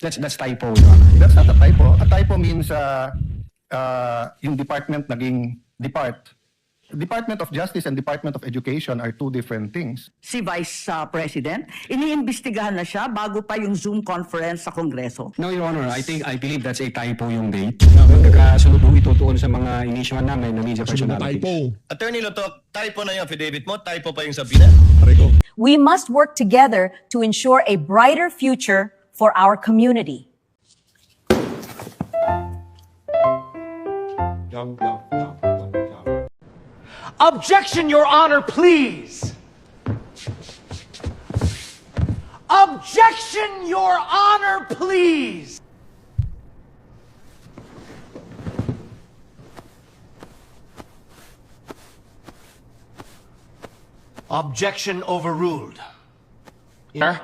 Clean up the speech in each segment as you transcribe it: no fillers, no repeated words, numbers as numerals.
That's typo, Your Honor. That's not a typo. A typo means yung department naging Department of Justice and Department of Education are two different things. Si Vice President, iniimbestigahan na siya bago pa yung Zoom conference sa Kongreso. No, Your Honor, I believe that's a typo yung date. Magkakasunod po ito doon sa mga inisyon namin na media personalities. Typo. Attorney Lotok, typo na yung affidavit mo, typo pa yung sabihin. Rico. We must work together to ensure a brighter future for our community. Objection, Your Honor, please. Objection, Your Honor, please. Objection overruled. Here.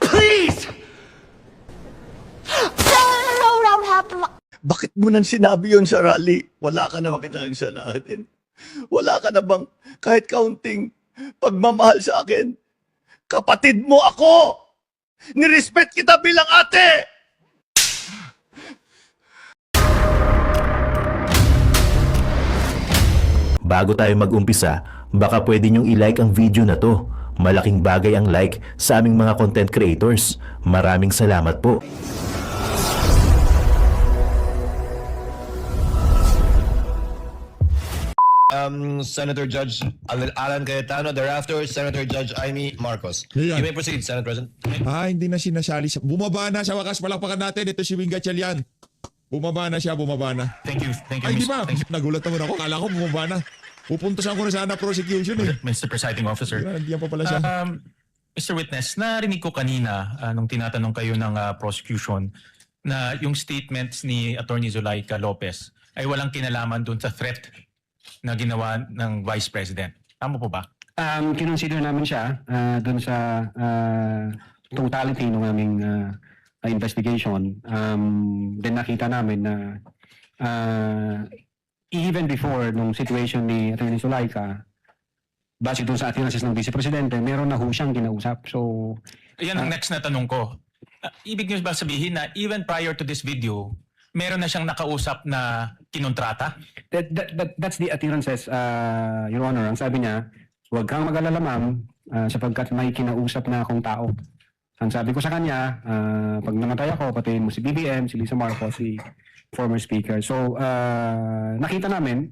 Please! Bakit mo nang sinabi yun sa rally? Wala ka na makinang sa natin. Wala ka na bang kahit kaunting pagmamahal sa akin? Kapatid mo ako! Nirespect kita bilang ate! Bago tayo mag-umpisa, baka pwede nyong i-like ang video na to. Malaking bagay ang like sa aming mga content creators. Maraming salamat po. Senator Judge Alan Cayetano, thereafter Senator Judge Amy Marcos. Yeah. You may proceed, Senate President. Hindi na sinasali. Bumaba na sa wakas. Palakpakan natin. Ito si Wing Gatchalian. Bumaba na siya, bumaba na. Thank you, Ay, di ba? Nagulat naman ako. Kala ko bumaba na. Pupuntasan ko na sana prosecution eh. Mr. Presiding Officer. Nandiyan pa pala siya. Mr. Witness, narinig ko kanina nung tinatanong kayo ng prosecution na yung statements ni Attorney Zulaika Lopez ay walang kinalaman dun sa threat na ginawa ng Vice President. Tama po ba? Kinonsider namin siya doon sa totality ng aming investigation. Then nakita namin na even before nung situation ni Attorney Zulaika, base doon sa attendances ng Vice Presidente, meron na ho siyang kinausap. So, Yan ang next na tanong ko. Ibig niyo ba sabihin na even prior to this video, meron na siyang nakausap na kinontrata? that's the attendances, Your Honor. Ang sabi niya, huwag kang mag-alala ma'am, sapagkat may kinausap na akong tao. Ang sabi ko sa kanya, pag namatay ako, patayin mo si BBM, si Lisa Marcos, si former speaker. So, nakita namin,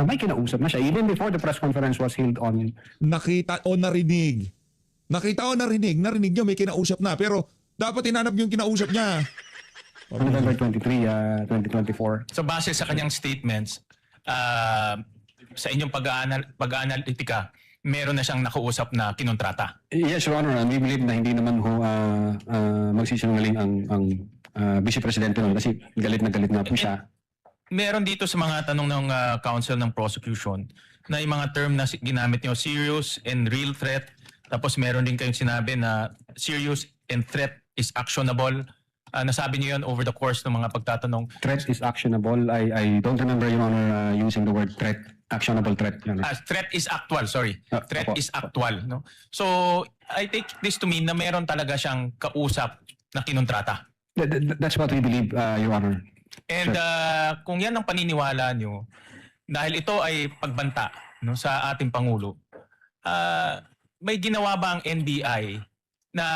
may kinausap na siya. Even before the press conference was held on... Nakita o narinig. Nakita o narinig. Narinig niya may kinausap na. Pero dapat inanap yung kinausap niya. November 23, 2024. So base sa kanyang statements, sa inyong pag-aanalitika, meron na siyang nakausap na kinontrata? Yes, Your Honor. We believe na hindi naman ho magsisinungaling ang Vice Presidente nun kasi galit na po siya. Meron dito sa mga tanong ng counsel ng prosecution na yung mga term na ginamit niyo, serious and real threat. Tapos meron din kayong sinabi na serious and threat is actionable. Nasabi niyo yun over the course ng mga pagtatanong. Threat is actionable. I don't remember, Your Honor, using the word threat. Actionable threat. Your Honor. Threat is actual, sorry. Threat is actual. No? So, I take this to mean na meron talaga siyang kausap na kinontrata. That's what we believe, Your Honor. And kung yan ang paniniwala nyo, dahil ito ay pagbanta no, sa ating Pangulo, may ginawa ba ang NBI na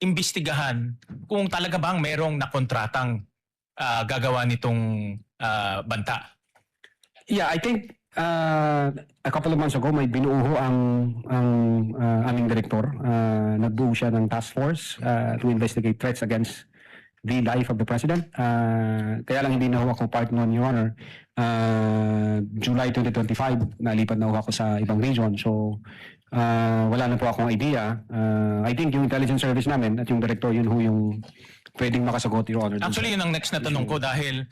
imbestigahan kung talaga bang merong nakontratang gagawa nitong banta? Yeah, I think a couple of months ago may binuo ang aming direktor. Nagbuo siya ng task force to investigate threats against the life of the President. Kaya lang hindi na ho ako part nun, Your Honor. July 2025, nalipat na ho ako sa ibang region. So, wala na po akong idea. I think yung intelligence service namin at yung director, yun ho yung pwedeng makasagot, Your Honor. Actually, yun ang next na tanong ko dahil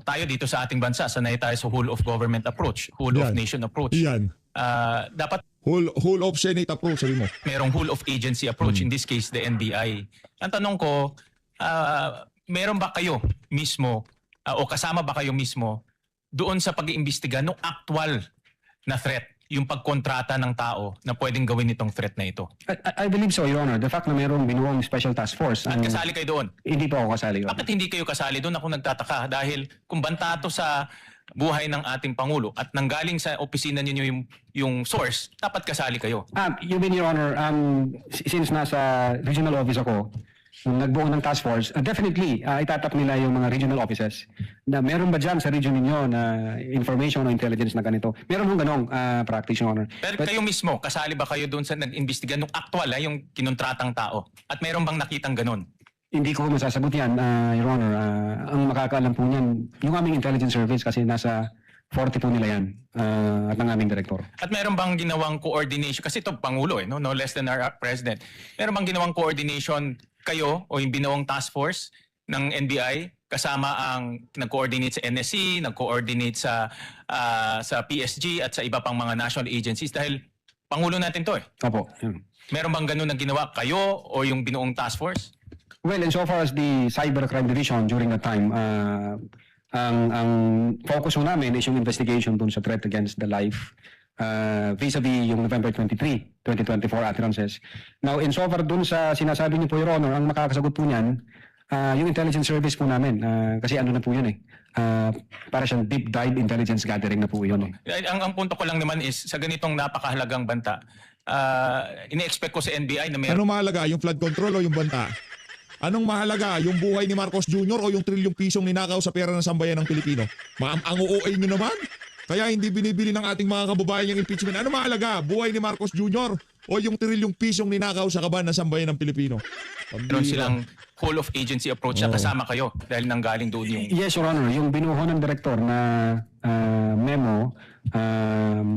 tayo dito sa ating bansa, sanay tayo sa whole of government approach, whole of nation approach. Yan. Dapat Whole of Senate approach, sabi mo. merong whole of agency approach, in this case, the NBI. Ang tanong ko, meron ba kayo mismo o kasama ba kayo mismo doon sa pag-iimbestiga ng actual na threat? yung pagkontrata ng tao na pwedeng gawin itong threat na ito. I believe so, Your Honor. The fact na mayroong binuong special task force. At kasali kayo doon. Hindi po ako kasali, Your Honor. Bakit hindi kayo kasali doon? Ako nagtataka dahil kung banta to sa buhay ng ating Pangulo at nanggaling sa opisina ninyo yung source, dapat kasali kayo. You mean, Your Honor, since nasa regional office ako, nung nagbuo ng task force, definitely, itatap nila yung mga regional offices. Na meron ba dyan sa region ninyo na information o intelligence na ganito? Meron hong ganong practice, Your Honor. Pero kayo mismo, kasali ba kayo doon sa nag-imbestiga nung actual, yung kinuntratang tao? At meron bang nakitang ganon? Hindi ko masasagot yan, Your Honor. Ang makakaalam po niyan, yung aming intelligence service kasi nasa 40 po nila yan at ang aming direktor. At meron bang ginawang coordination? Kasi ito, Pangulo, no less than our President. Meron bang ginawang coordination kayo o yung binawang task force ng NBI kasama ang nag-coordinate sa NSC, nag-coordinate sa PSG at sa iba pang mga national agencies dahil Pangulo natin to eh. Opo. Yun. Meron bang ganun na ginawa kayo o yung binuong task force? Well, insofar as the Cybercrime Division during that time, ang focus ho namin is yung investigation dun sa threat against the life vis-a-vis yung November 23, 2024 utterances. Now, insofar dun sa sinasabi niyo po, Your Honor, ang makakasagot po niyan, yung intelligence service po namin. Kasi ano na po yun eh. Para siyang deep dive intelligence gathering na po yun. Ang punto ko lang naman is sa ganitong napakahalagang banta, ini-expect ko sa NBI na meron. Anong mahalaga? Yung flood control o yung banta? Anong mahalaga? Yung buhay ni Marcos Jr. o yung trilyong pisong ninakaw sa pera ng sambayan ng Pilipino? Ang OA nyo naman? Kaya hindi binibili ng ating mga kababayan yung impeachment. Ano mahalaga? Buhay ni Marcos Jr. o yung trilyong pisong ninakaw sa kaban ng sambayan ng Pilipino? Meron silang whole of agency approach na kasama kayo dahil nanggaling doon yung... Yes, Your Honor. Yung binuho ng direktor na memo,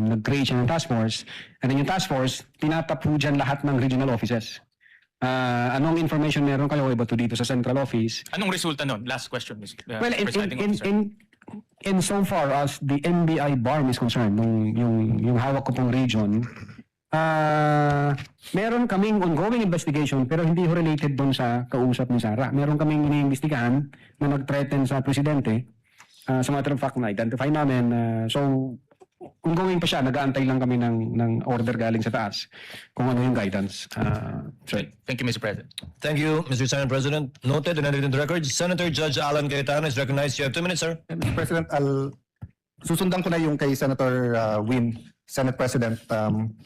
nag-create siya ng task force. And then yung task force, tinatap po dyan lahat ng regional offices. Anong information meron kayo iba to dito sa central office? Anong resulta nun? Last question, Well, Presiding Officer. in so far as the NBI BARM is concerned, yung hawak ko pong region, meron kaming ongoing investigation pero hindi ho related doon sa kausap ni Sara. Meron kaming iniimbestigahan na nag-threaten sa presidente. As a matter of fact, na-identify namin. So, ongoing pa siya. Nag-aantay lang kami ng order galing sa taas kung ano yung guidance. Thank you, Mr. President. Thank you, Mr. Senate President. Noted and entered into the record. Senator Judge Alan Cayetano is recognized. You have 2 minutes, sir. Mr. President, susundan ko na yung kay Senator Win, Senate President.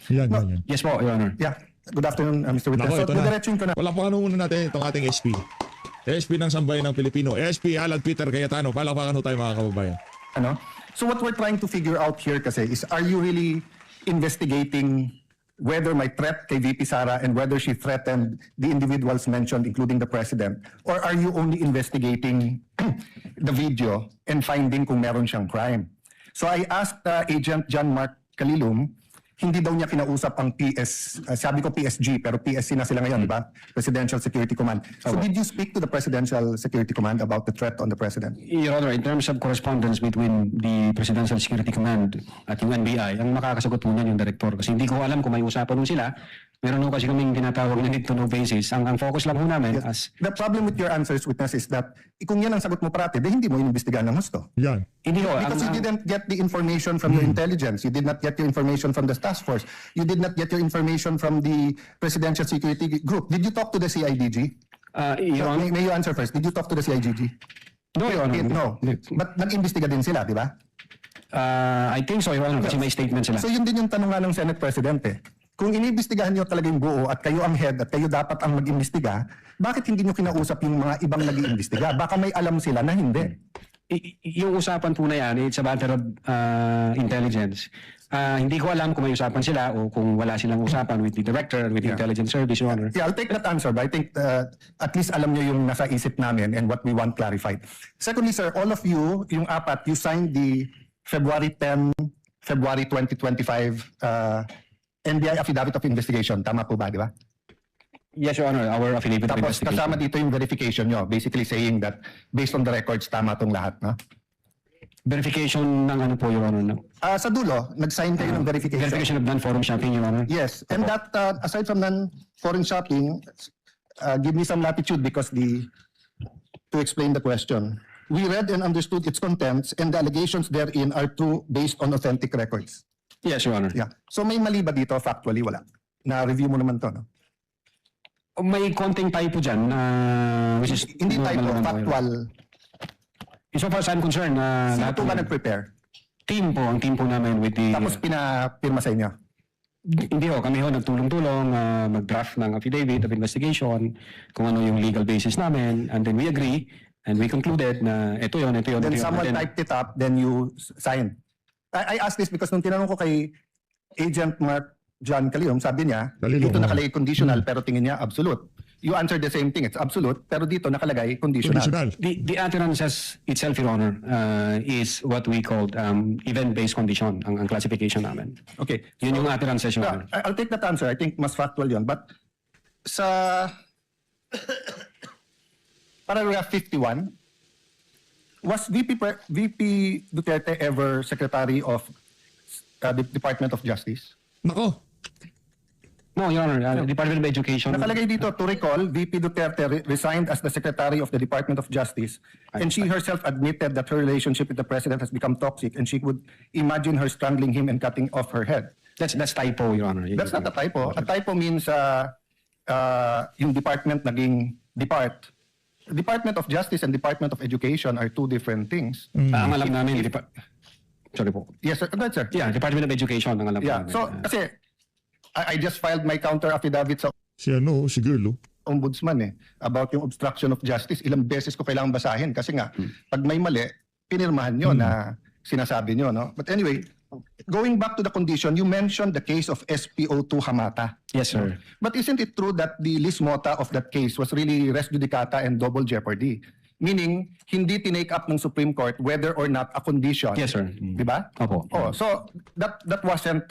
Yan. Yes po, Your Honor. Yeah, good afternoon, Mr. Witness. Nako, So, ito na. didiretsuhin ko na. Wala po ano muna natin itong ating SP. SP ng sambayan ng Pilipino. SP Alan Peter Cayetano. Palakpakan ho tayo mga kababayan. Ano? So what we're trying to figure out here kasi is, are you really investigating whether my threat kay VP Sara and whether she threatened the individuals mentioned, including the President, or are you only investigating the video and finding kung meron siyang crime? So I asked Agent John Mark Calilum, hindi daw niya kinausap ang sabi ko PSG, pero PSC na sila ngayon, di ba? Presidential Security Command. So did you speak to the Presidential Security Command about the threat on the President? Your Honor, in terms of correspondence between the Presidential Security Command at yung NBI, ang makakasagot po niyan yung director. Kasi hindi ko alam kung may usapan nun sila. Meron ho kasi kaming tinatawag na need-to-know basis. Ang focus lang ho namin as... The problem with your answers, Witness, is that kung yan ang sagot mo parati, hindi mo inimbestigahan ng gusto. Yan. Hindi ho. Because you didn't get the information from your intelligence. You did not get your information from the task force. You did not get your information from the Presidential Security Group. Did you talk to the CIDG? Your Honor, May you answer first. Did you talk to the CIDG? no, Your Honor. No. But nag-imbestiga din sila, di ba? I think so, Your Honor, kasi may statement sila. So yun din yung tanong nga ng Senate President eh. Kung iniimbestigahan niyo talaga yung buo at kayo ang head at kayo dapat ang mag-imbestiga, bakit hindi niyo kinausap yung mga ibang nag-iimbestiga? Baka may alam sila na hindi. Yung usapan po na yan, it's a matter of intelligence. Hindi ko alam kung may usapan sila o kung wala silang usapan with the director, with the intelligence service, Your Honor. Yeah, I'll take that answer, but I think at least alam niyo yung nasa isip namin and what we want clarified. Secondly, sir, all of you, yung apat, you signed the February 10, February 2025 NBI Affidavit of Investigation. Tama po ba, di ba? Yes, Your Honor, our affidavit of Tapos investigation. kasama dito yung verification nyo, basically saying that based on the records, tama tong lahat, no? Verification ng ano po, Your Honor? No? Sa dulo, nag-sign kayo ng verification. Verification of non-forum shopping, Your Honor? Yes, and that, aside from non-foreign shopping, give me some latitude because to explain the question. We read and understood its contents and the allegations therein are true based on authentic records. Yes, Your Honor. Yeah. So may mali ba dito? Factually, wala. Na-review mo naman to, no? May konting typo dyan, which is... Hindi typo, normal naman po, Your Honor. factual. So far as I'm concerned, Sino lahat po ba ng nag-prepare? ang team po namin with the... Tapos pinapirma sa inyo? Hindi ho, kami ho nagtulong-tulong, mag-draft ng affidavit of investigation, kung ano yung legal basis namin, and then we agree, and we concluded na ito yun. Then ito yun. someone And then- typed it up, then you signed. I asked this because nung tinanong ko kay Agent Mark John Calilom, sabi niya, Calilom, dito oh. nakalagay conditional, pero tingin niya absolute. You answered the same thing, it's absolute, pero dito nakalagay conditional. Conditional. The utterance itself, Your Honor, is what we called event-based condition, ang classification namin. Okay. Yun yung utterance, Your Honor. I'll take that answer. I think mas factual yun. But sa paragraph 51, was VP Duterte ever Secretary of the Department of Justice? Nako, No, Your Honor, Department of Education. Nakalagay dito, to recall, VP Duterte resigned as the Secretary of the Department of Justice, and she herself admitted that her relationship with the President has become toxic, and she would imagine her strangling him and cutting off her head. That's typo, Your Honor. That's not a typo. A typo means yung department naging depart. Department of Justice and Department of Education are two different things. Ang alam namin, sorry po. Yes, sir. Go ahead, sir. Yeah, Department of Education ang alam Yeah. namin. So, kasi I just filed my counter affidavit sa si girl, oh. ombudsman about yung obstruction of justice. Ilang beses ko kailangan basahin kasi nga, pag may mali, pinirmahan nyo na sinasabi nyo. No? But anyway, going back to the condition, you mentioned the case of SPO2 Hamata. Yes, sir. But isn't it true that the lis mota of that case was really res judicata and double jeopardy? Meaning, hindi tinake up ng Supreme Court whether or not a condition. Yes, sir. Di ba? Opo. Oh, so that wasn't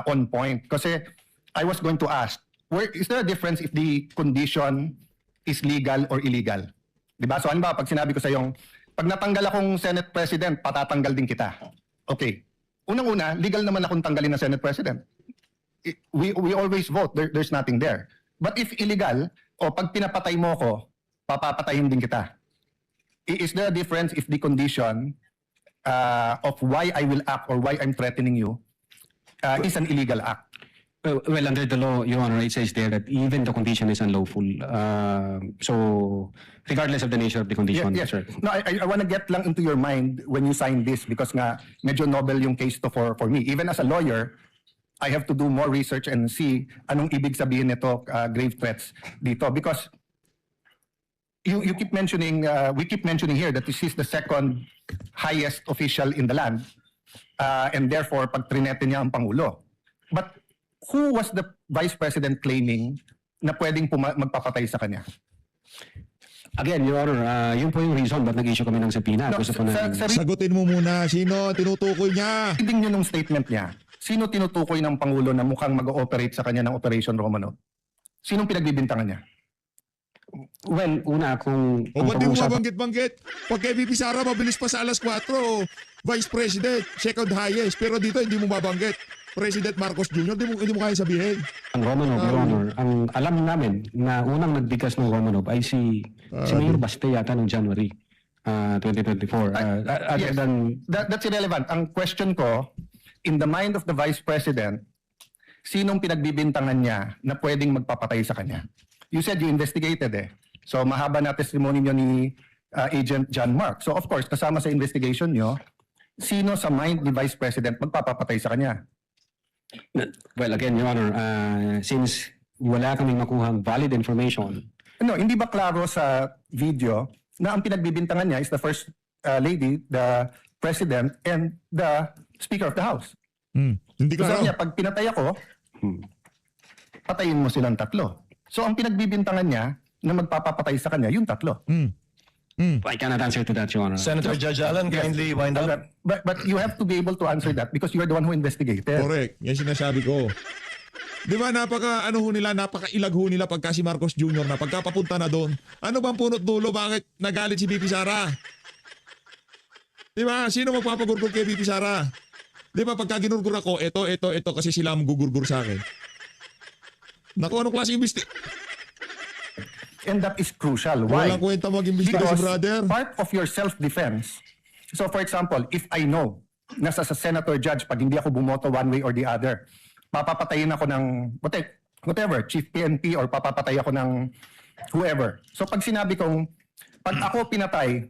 on point. Kasi I was going to ask, is there a difference if the condition is legal or illegal? Di ba? So ano ba, pag sinabi ko sa yung, pag natanggal akong Senate President, patatanggal din kita. Okay. Unang-una, legal naman akong tanggalin na Senate President. We always vote. There's nothing there. But if illegal, o pag pinapatay mo ko, papapatayin din kita. Is there a difference if the condition of why I will act or why I'm threatening you is an illegal act? Well, under the law, Your Honor, it says there that even the condition is unlawful. So, regardless of the nature of the condition, Yes. sir. No, I want to get lang into your mind when you sign this because nga medyo novel yung case to for me. Even as a lawyer, I have to do more research and see anong ibig sabihin nito grave threats dito because you keep mentioning we keep mentioning here that this is the second highest official in the land and therefore pag trinete niya ang pangulo. But who was the vice president claiming na pwedeng magpapatay sa kanya? Again, Your Honor, yun po yung reason ba't nag-issue kami ng subpoena. No, Gusto po namin. Sagutin mo muna, sino tinutukoy niya? Reading nyo nung statement niya, sino tinutukoy ng Pangulo na mukhang mag-ooperate sa kanya ng Operation Romanov? Sinong pinagbibintangan niya? Well, una, kung... O ba't di mo mabanggit-banggit? Pag kay VP Sara, mabilis pa sa alas 4. Vice President, second highest. Pero dito, hindi mo mabanggit. President Marcos Jr., hindi mo kaya sabihin. Ang Romanov, Your Honor, ang alam namin na unang nagbigas ng Romanov ay si Mayor Baste yata noong January 2024. Other Yes. than... That's irrelevant. Ang question ko, in the mind of the Vice President, sinong pinagbibintangan niya na pwedeng magpapatay sa kanya? You said you investigated eh. So mahaba na testimony niyo ni Agent John Mark. So of course, kasama sa investigation niyo, sino sa mind ni Vice President magpapatay sa kanya? Well, again, Your Honor, since wala kaming makuhang valid information, No, hindi ba klaro sa video na ang pinagbibintangan niya is the First Lady, the President, and the Speaker of the House? Hindi So ka sabi niya, pag pinatay ako, patayin mo silang tatlo. So ang pinagbibintangan niya na magpapapatay sa kanya, yung tatlo. I cannot answer to that, Your Honor. Senator Judge Alan, kindly wind up. But you have to be able to answer that because you are the one who investigated. Correct. Yan sinasabi ko. Di ba napaka-ilag ho nila pagka si Marcos Jr. na pagkapapunta na doon. Ano bang punot dulo? Bakit nagalit si VP Sara? Di ba? Sino magpapagurgur kay VP Sara? Di ba pagka ginurgur ako, ito kasi sila ang gugurgur sa akin. Naku, anong klase And that is crucial. Why? Walang kwenta mag-imbestiga si Because brother. part of your self-defense, so for example, if I know nasa sa senator judge pag hindi ako bumoto one way or the other. Papapatayin ako ng whatever, chief PNP or papapatay ako ng whoever. So pag sinabi kong, pag ako pinatay,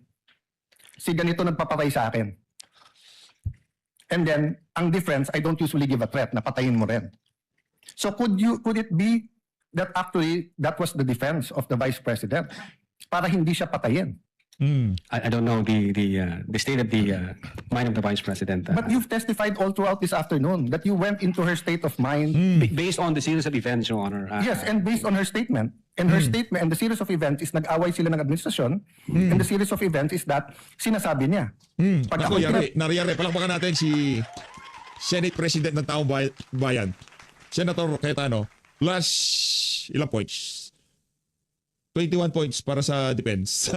si ganito nagpapatay sa akin. And then, ang difference, I don't usually give a threat na patayin mo rin. So could it be that actually that was the defense of the Vice President para hindi siya patayin? I don't know the state of the mind of the Vice President. But you've testified all throughout this afternoon that you went into her state of mind. Based on the series of events, Your Honor. Yes, and based on her statement. And her statement and the series of events is nag-away sila ng administrasyon. And the series of events is that sinasabi niya. Pag Ako, ako nariyari. Palakpakan natin si Senate President ng Taong Bayan. Senator Cayetano, last ilang points? 21 points para sa defense.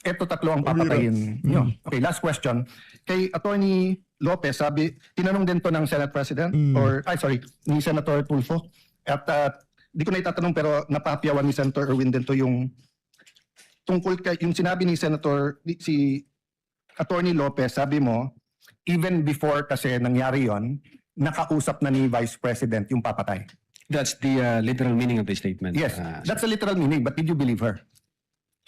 eto tatlo ang papatayin nyo. Okay, last question. Kay Attorney Lopez, tinanong din to ng Senate President ni Senator Tulfo. At di ko na itatanong pero napapiyawan ni Senator Erwin din to yung tungkol yung sinabi ni si Attorney Lopez, sabi mo, even before kasi nangyari yon, nakausap na ni Vice President yung papatay. That's the literal meaning of the statement. Yes, that's a literal meaning, but did you believe her?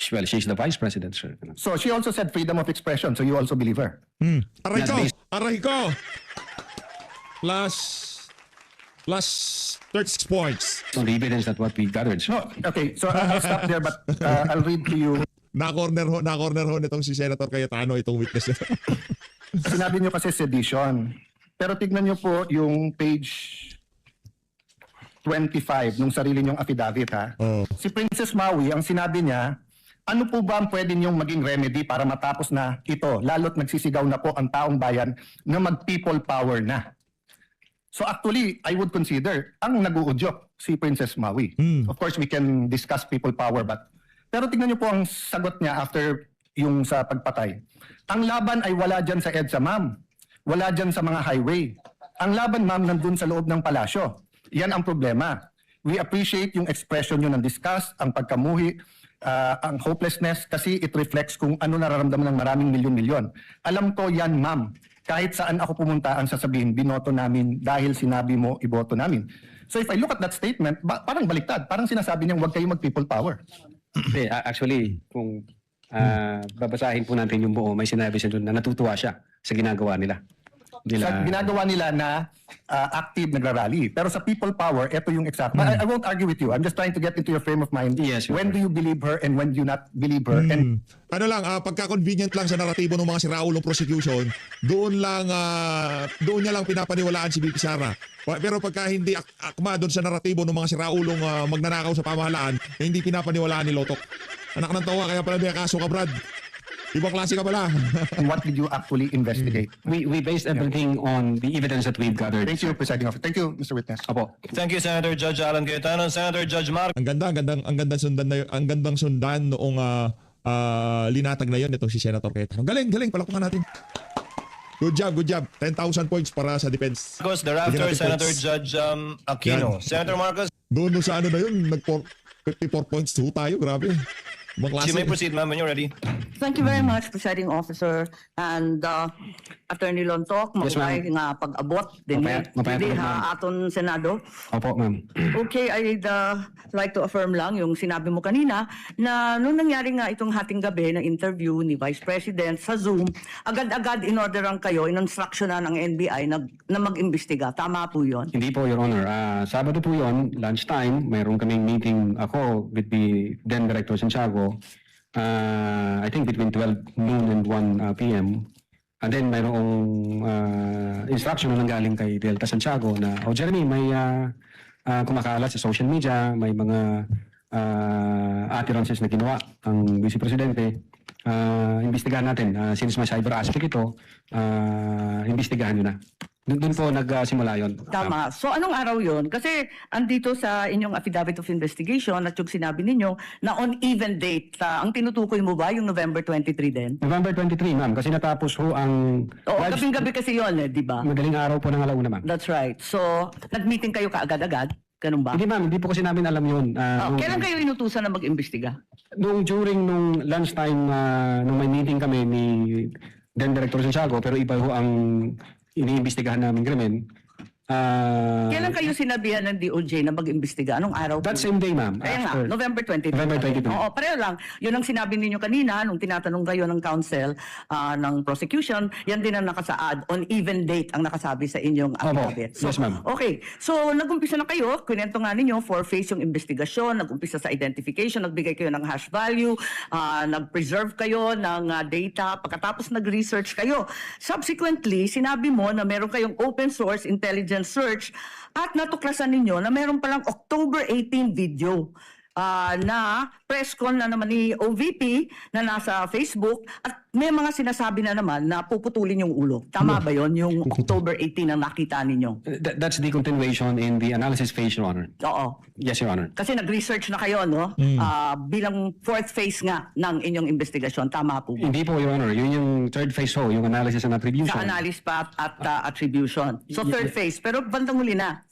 Well, she's the Vice President, sir. So she also said freedom of expression, so you also believe her? Aray ko! Last 36 points. On the evidence that what we gathered, sir. No, okay, so I'll stop there, but I'll read to you. Na-corner ho nitong si Senator Cayetano itong witness. Sinabi niyo kasi sedition. Pero tignan niyo po yung page 25 nung sarili niyong affidavit, ha? Si Princess Maui, ang sinabi niya, ano po ba ang pwede niyong maging remedy para matapos na ito, lalo't nagsisigaw na po ang taong bayan na mag-people power na? So actually, I would consider ang nag-uudyok si Princess Maui. Of course, we can discuss people power, pero tignan niyo po ang sagot niya after yung sa pagpatay. Ang laban ay wala dyan sa EDSA, ma'am. Wala dyan sa mga highway. Ang laban, ma'am, nandun sa loob ng palasyo. Yan ang problema. We appreciate yung expression nyo ng disgust, ang pagkamuhi, ang hopelessness kasi it reflects kung ano nararamdaman ng maraming milyon-milyon. Alam ko yan, ma'am. Kahit saan ako pumunta, ang sasabihin, binoto namin dahil sinabi mo, iboto namin. So if I look at that statement, parang baliktad. Parang sinasabi niyang huwag kayo mag-people power. Actually, kung babasahin po natin yung buo, may sinabi siya doon na natutuwa siya sa ginagawa nila. Sa ginagawa nila na active nagrarally. Pero sa people power, ito yung exact. I won't argue with you. I'm just trying to get into your frame of mind. Yes, when do you believe her and when do you not believe her? And Ano lang, pagka-convenient lang sa naratibo ng mga siraulong prosecution, doon niya lang pinapaniwalaan si VP Sara. Pero pagka hindi akma doon sa naratibo ng mga siraulong magnanakaw sa pamahalaan, hindi pinapaniwalaan ni Lotok. Anak ng tawa, kaya pala may kaso ka, Brad. Ibang klase ka pala. what did you actually investigate? We based everything on the evidence that we've gathered. Thank you, Presiding Officer. Thank you, Mr. Witness. Opo. Thank you, Senator Judge Alan Cayetano. Senator Judge Marcos. Ang gandang sundan noong linatag na yon itong si Senator Cayetano. Galing, palakpakan natin. Good job. 10,000 points para sa defense. Thereafter, Bigyan natin Senator points. Judge Aquino. Yan. Senator Marcos, Doon sa ano na yun, 54 points to tayo. Grabe. Ibang klase. you may proceed, ma'am, when you're ready. Thank you very much, Presiding Officer. And Attorney Lontok, Yes, ma'am. nga pag-abot din Mapayat ulit, ha aton Senado. Opo, ma'am. Okay, I'd like to affirm lang yung sinabi mo kanina na nung nangyari nga itong hating gabi na interview ni Vice President sa Zoom, agad-agad in-orderan kayo, in-instructionan ng NBI na mag-imbestiga. Tama po yun? Hindi po, Your Honor. Sabado po yon, lunchtime, mayroon kaming meeting ako with the then Director Santiago. I think between 12 noon and 1 p.m. And then mayroong instruction na nanggaling kay Delta Santiago na, Jeremy, may kumakalat sa social media, may mga utterances na ginawa ang Vice Presidente. Imbestigahan natin. Since may cyber aspect ito, imbestigahan nyo na. Doon po nagsimula yun. Tama. So anong araw yon? Kasi andito sa inyong affidavit of investigation at yung sinabi ninyo na on even date, ang tinutukoy mo ba yung November 23 din? November 23, ma'am, kasi natapos ho ang... Oo, gabing-gabi kasi yon, di ba? Madaling araw po ng alauna, ma'am. That's right. So, nag-meeting kayo kaagad-agad? Ganun ba? Hindi, ma'am, hindi po kasi namin alam yun. Kailan kayo inutusan na mag-imbestiga? During lunchtime, nung may meeting kami ni then Director Santiago, pero iba ho ang iniimbestigahan namin krimen. Kailan kayo sinabihan ng DOJ na mag-imbestiga? Anong araw? That po? same day, ma'am. Kaya nga, after- November 22. November 22. Oo, pareho lang. Yun ang sinabi ninyo kanina nung tinatanong kayo ng counsel ng prosecution, yan din ang nakasaad. On even date ang nakasabi sa inyong affidavit. Yes, ma'am. Okay. So, nag-umpisa na kayo. Kwento nga ninyo, four-phase yung investigasyon. Nag-umpisa sa identification. Nagbigay kayo ng hash value. Nag-preserve kayo ng data. Pagkatapos nag-research kayo. Subsequently, sinabi mo na meron kayong open source intelligence search at natuklasan ninyo na meron palang October 18 video na press con na naman ni OVP na nasa Facebook at may mga sinasabi na naman na puputulin yung ulo. Tama ba yon yung October 18 ang nakita ninyo? That's the continuation in the analysis phase, Your Honor. Oo. Yes, Your Honor. Kasi nag-research na kayo, no? Bilang fourth phase nga ng inyong investigasyon. Tama po ba? Hindi po, Your Honor. Yun yung third phase ho, yung analysis and attribution. Sa analysis pa at attribution. So third phase. Pero bandang huli na.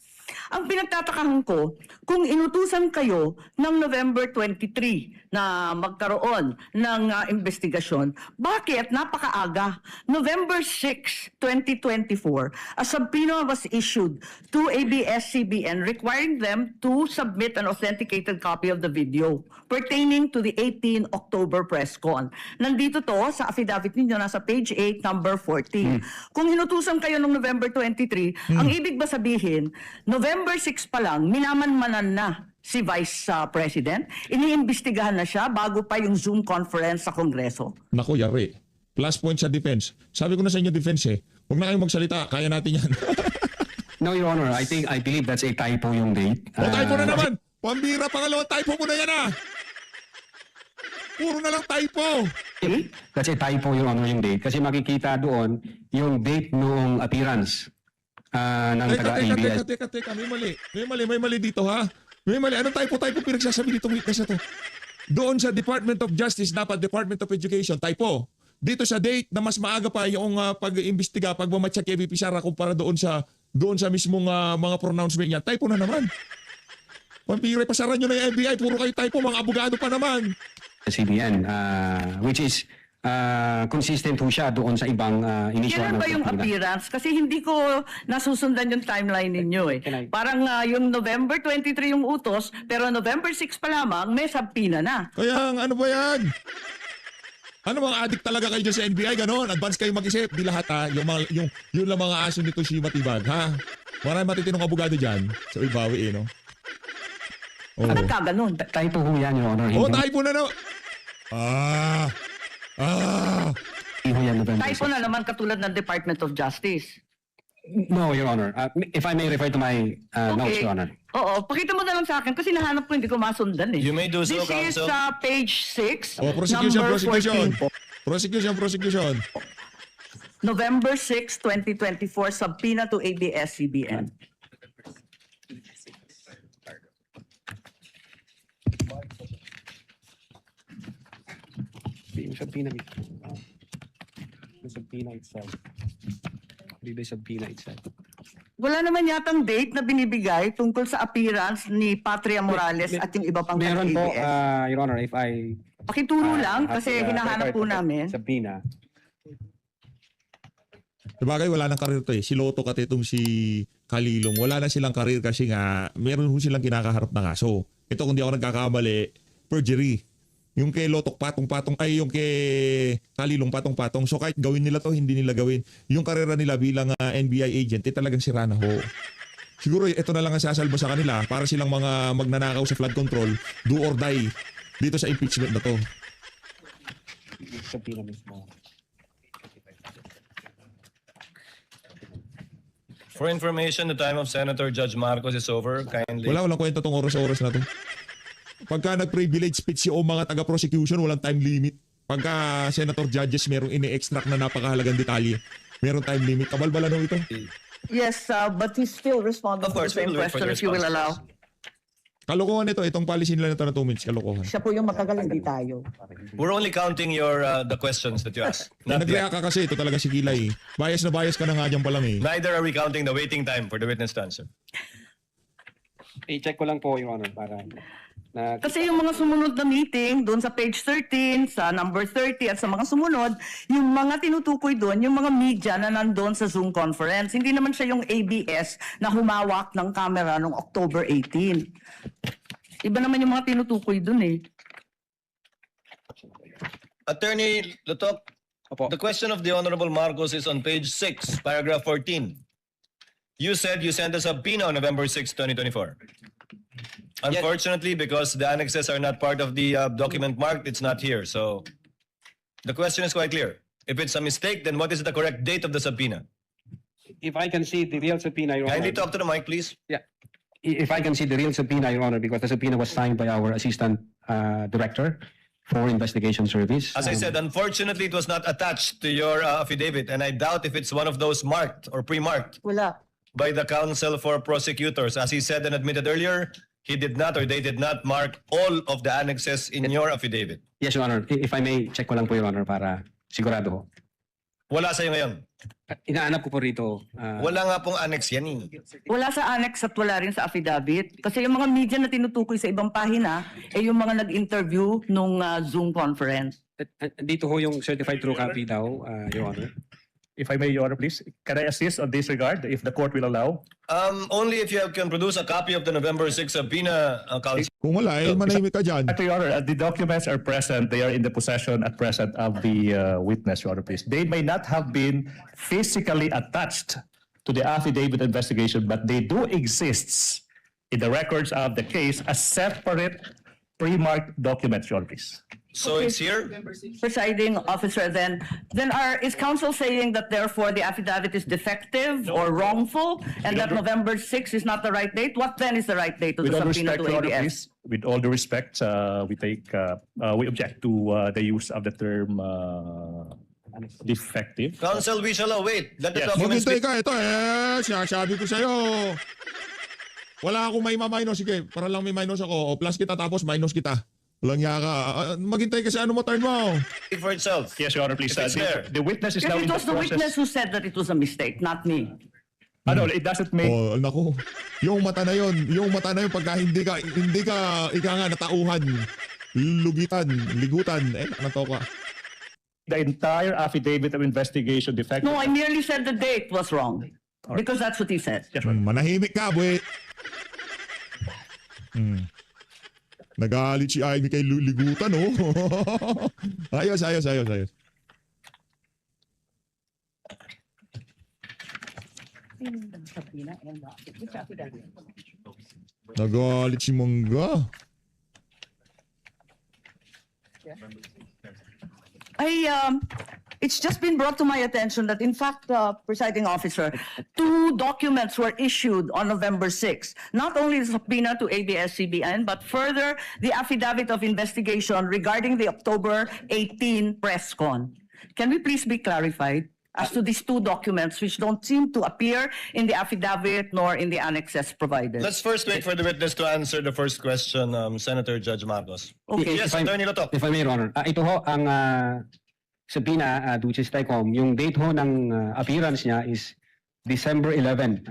Ang pinagtatakahan ko, kung inutusan kayo ng November 23 na magkaroon ng investigasyon, bakit napakaaga? November 6, 2024, a subpoena was issued to ABS-CBN requiring them to submit an authenticated copy of the video pertaining to the 18 October press con. Nandito to sa affidavit ninyo, nasa page 8, number 14. Kung inutusan kayo ng November 23, ang ibig ba sabihin, November 6 pa lang, minamanmanan na si Vice President. Iniimbestigahan na siya bago pa yung Zoom conference sa Kongreso. Naku, yari. Plus point sa defense. Sabi ko na sa inyo defense huwag na kayong magsalita, kaya natin yan. No, Your Honor. I believe that's a typo yung date. O typo na naman! Pambira, pangalawang typo mo na yan Puro na lang typo! That's a typo, Your Honor, yung date. Kasi makikita doon yung date noong appearance ng taga-ABS. Teka. May mali dito ha. May mali. Anong typo pinagsasabi ditong witness na to? Doon sa Department of Justice, dapat Department of Education, typo. Dito sa date na mas maaga pa yung pag-imbestiga, pagmamatcha kay VP Sara kumpara doon sa mismong mga pronouncement niya. Typo na naman. Pampire, pasaran nyo na yung FBI. Puro kayo typo, mga abogado pa naman. CBN, which is consistent po siya doon sa ibang initial. Kailan ba yung appearance? Kasi hindi ko nasusundan yung timeline ninyo eh. Parang yung November 23 yung utos, pero November 6 pa lamang, may subpoena na. Kaya ano ba yan? Ano mga addict talaga kayo dyan sa NBI? Ganon, advance kayo mag-isip. Di lahat ha. Yung lang mga aso nito si Matibag ha. Maraming matitinong abogado dyan. So ibawi no? Oh. Ano ka ganun? Typo ho yan, Your Honor. Typo na no? Hindi ho yan, November Typo 6. na naman katulad ng Department of Justice. No, Your Honor. If I may refer to my notes, Your Honor. Oo, pakita mo na lang sa akin kasi nahanap ko hindi ko masundan eh. You may do so, This is counsel. page 6, Prosecution. number 14 po. Prosecution. November 6, 2024, subpoena to ABS-CBN. Yung subpoena mismo. The subpoena itself. The subpoena itself. Wala naman yatang date na binibigay tungkol sa appearance ni Patria Morales at yung iba pang Meron po, ABS. Your Honor, if I... Pakituro lang have kasi to, hinahanap po namin. Subpoena. Sabagay, wala nang karir to Si Lotto at itong si Kalilong. Wala na silang karir kasi nga, meron silang kinakaharap na kaso. Ito kung di ako nagkakamali, perjury. Yung kay Lotok patong-patong, ay yung kay Kalilong patong-patong. So kahit gawin nila to, hindi nila gawin. Yung karera nila bilang NBI agent, talagang sira na ho. Siguro ito na lang ang sasalba sa kanila para silang mga magnanakaw sa flood control, do or die dito sa impeachment na to. Subpoena mismo. For information, the time of Senator Judge Marcos is over. Kindly. Walang kwenta tong oras-oras na to. Pagka nag-privilege speech yung mga taga-prosecution, walang time limit. Pagka senator judges, merong ini-extract na napakahalagang detalye. Merong time limit. Kabalbalan ho ito. Yes, but he's still responding Of to the course, same we'll wait for question the if you will allow. responses. Kalokohan ito. Itong policy nila na ito na 2 minutes. Kalokohan. Siya po yung matagal, hindi tayo. We're only counting your the questions that you asked. Not yet. Nag-react ka kasi. Ito talaga si Kilay. Bias na bias ka na nga dyan pa lang Neither are we counting the waiting time for the witness to answer. I-check ko lang po, Your Honor, para... Kasi yung mga sumunod na meeting, doon sa page 13, sa number 30 at sa mga sumunod, yung mga tinutukoy doon, yung mga media na nandun sa Zoom conference. Hindi naman siya yung ABS na humawak ng camera noong October 18. Iba naman yung mga tinutukoy doon eh. Attorney Lutok, the question of the Honorable Marcos is on page 6, paragraph 14. You said you sent a subpoena on November 6, 2024. Unfortunately, because the annexes are not part of the document marked, it's not here. So the question is quite clear. If it's a mistake, then what is the correct date of the subpoena? If I can see the real subpoena, Your Kindly Honor. talk to the mic, please. Yeah. If I can see the real subpoena, Your Honor, because the subpoena was signed by our Assistant Director for Investigation Service. As I said, unfortunately, it was not attached to your affidavit, and I doubt if it's one of those marked or pre-marked Wala. by the counsel for prosecutors. As he said and admitted earlier, he did not or they did not mark all of the annexes in your affidavit. Yes, Your Honor. If I may, check ko lang po, Your Honor, para sigurado ho. Wala sa'yo ngayon. Inaanap ko po rito. Wala nga pong annex yan eh. Wala sa annex at wala rin sa affidavit. Kasi yung mga media na tinutukoy sa ibang pahina, yung mga nag-interview nung Zoom conference. Dito ho yung certified true copy daw, Your Honor. If I may, Your Honor, please, can I assist on this regard, if the court will allow? Only if you can produce a copy of the November 6 subpoena, counsel. Kung wala, manahimik ka dyan. Your Honor, the documents are present. They are in the possession at present of the witness, Your Honor, please. They may not have been physically attached to the affidavit investigation, but they do exist in the records of the case as separate pre-marked documents, Your Honor, please. So it's here? Presiding officer, then is counsel saying that therefore the affidavit is defective or wrongful and that November 6 is not the right date? What then is the right date of With the all subpoena respect, to Your Honor, ABS? please, with all due respect, we object to the use of the term defective. Counsel, we shall await. Let the Yes. documents Maghintay be... ka, ito sinasabi ko sa'yo. Wala akong may minus, sige, para lang may minus ako. O plus kita tapos minus kita. Walang yaka. Maghintay ka sa ano mo, turn mo. Speak for itself. Yes, Your Honor, please. If it's there. The witness is now Because in it the was the process. witness who said that it was a mistake, not me. No, it doesn't make Oh, naku. Yung mata na yun pagka hindi ka ika nga natauhan, lugitan, ligutan, nato ka. the entire affidavit of investigation defective. No, I merely said the date was wrong. Because that's what he said. Yes, Your Honor. Manahimik ka, buwe. Nagalit si Ivy kay ligutan, oh. ayos. Nagalit si Mangga. It's just been brought to my attention that in fact, presiding officer, 2 documents were issued on November 6. Not only the subpoena to ABS-CBN, but further the affidavit of investigation regarding the October 18 press con. Can we please be clarified as to these 2 documents which don't seem to appear in the affidavit nor in the annexes provided? Let's first wait for the witness to answer the first question, Senator Judge Marcos. Okay. Yes, Attorney Lotok. If I may, Your Honor. Ito ho, ang subpoena, which is TICOM, yung date ho ng appearance niya is December 11.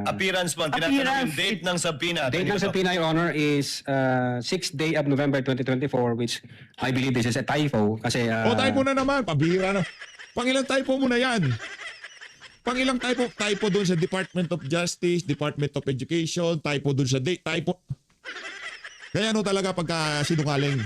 Appearance mo, tinatanong yung Appearance. date ng subpoena. Date Attorney ng Lotok. subpoena, Your Honor, is 6th day of November 2024, which I believe this is a typo kasi... Typo na naman, pabira na. Pangilang typo mo na yan. Pangilang typo doon sa Department of Justice, Department of Education, typo doon sa date, typo. Kaya ano talaga pagka sinungaling.